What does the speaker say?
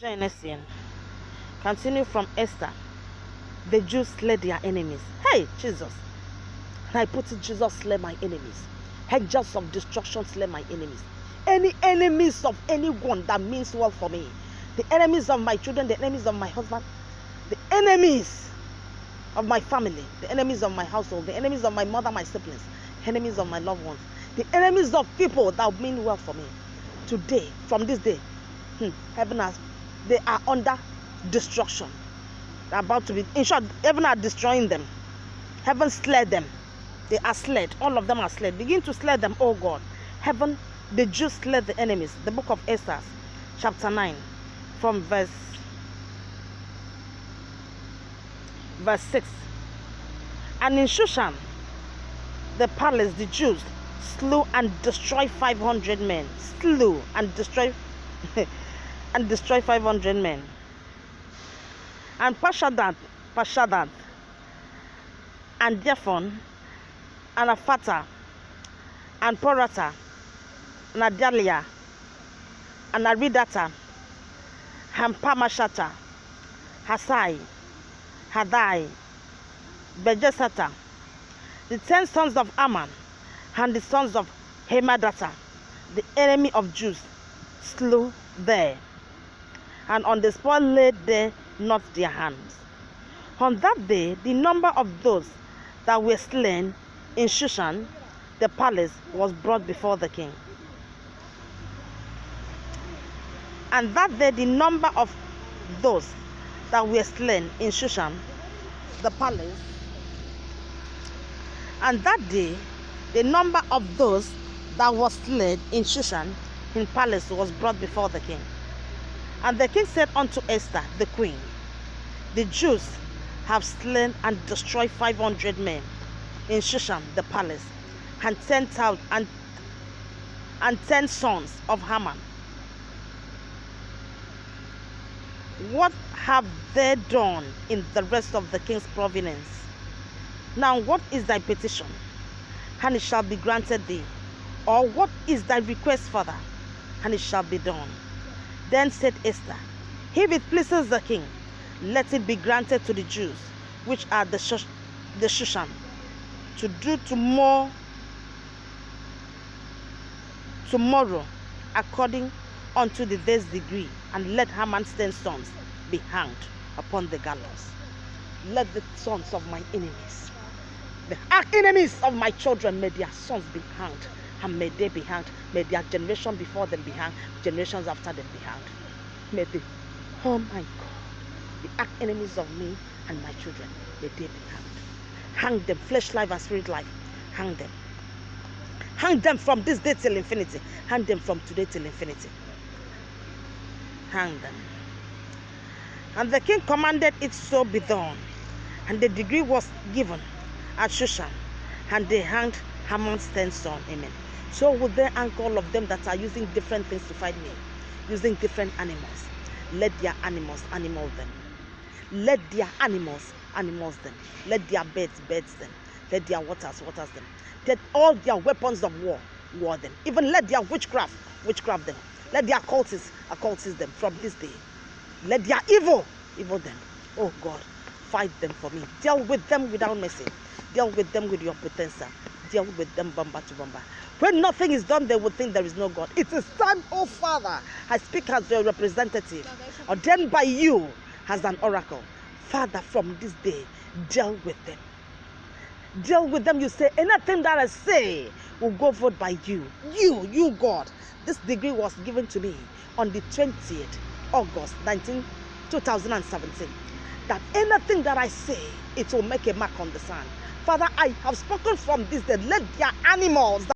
Jane Essien. Continue from Esther. The Jews slay their enemies. Hey, Jesus. And I put it, Jesus slay my enemies. Angels of destruction slay my enemies. Any enemies of anyone that means well for me. The enemies of my children, the enemies of my husband, the enemies of my family, the enemies of my household, the enemies of my mother, my siblings, enemies of my loved ones, the enemies of people that mean well for me. Today, from this day, heaven has, they are under destruction. They're about to be, in short, heaven are destroying them. Heaven slayed them. They are slayed. All of them are slayed. Begin to slay them, oh God. Heaven, the Jews slayed the enemies. The book of Esther, chapter 9, from verse 6. And in Shushan, the palace, the Jews slew and destroyed 500 men. Slew and destroyed and destroyed 500 men. And Pashadan, and Jephon, and Aphata, and Porata, and Adalia, and Aridata, and Pamashata, Hasai, Hadai, Bejesata, the 10 sons of Ammon, and the sons of Hamadata, the enemy of Jews, slew there, and on the spoil laid they not their hands. On that day, the number of those that were slain in Shushan, the palace, was brought before the king. And that day, the number of those that were slain in Shushan, the palace, and that day, the number of those that was slain in Shushan, in palace, was brought before the king. And the king said unto Esther, the queen, the Jews have slain and destroyed 500 men in Shushan, the palace, and 10,000 and 10 sons of Haman. What have they done in the rest of the king's province? Now what is thy petition? And it shall be granted thee. Or what is thy request, father? And it shall be done. Then said Esther, if it pleases the king, let it be granted to the Jews, which are the Shushan, to do tomorrow according unto the day's degree, and let Haman's 10 sons be hanged upon the gallows. Let the sons of my enemies, the enemies of my children, may their sons be hanged, and may they be hanged. May their generation before them be hanged, generations after them be hanged. May they, oh my God, the arch enemies of me and my children, may they be hanged. Hang them, flesh life and spirit life. Hang them. Hang them from this day till infinity. Hang them from today till infinity. Hang them. And the king commanded it so be done. And the decree was given at Shushan, and they hanged Haman's 10 sons. Amen. So will they hang all of them that are using different things to fight me, using different animals? Let their animals animal them. Let their animals them. Let their beds them. Let their waters them. Let all their weapons of war them. Even let their witchcraft them. Let their occultists them from this day. Let their evil them. Oh God, fight them for me. Deal with them without mercy. Deal with them with your potenza. Deal with them bumper to bumper. When nothing is done, they will think there is no God. It is time, oh Father, I speak as your representative, ordained by you as an oracle. Father, from this day, deal with them. Deal with them. You say, anything that I say will go forward by you. You God. This degree was given to me on the 20th August 2017. That anything that I say, it will make a mark on the sand. Father, I have spoken from this day. Let their animals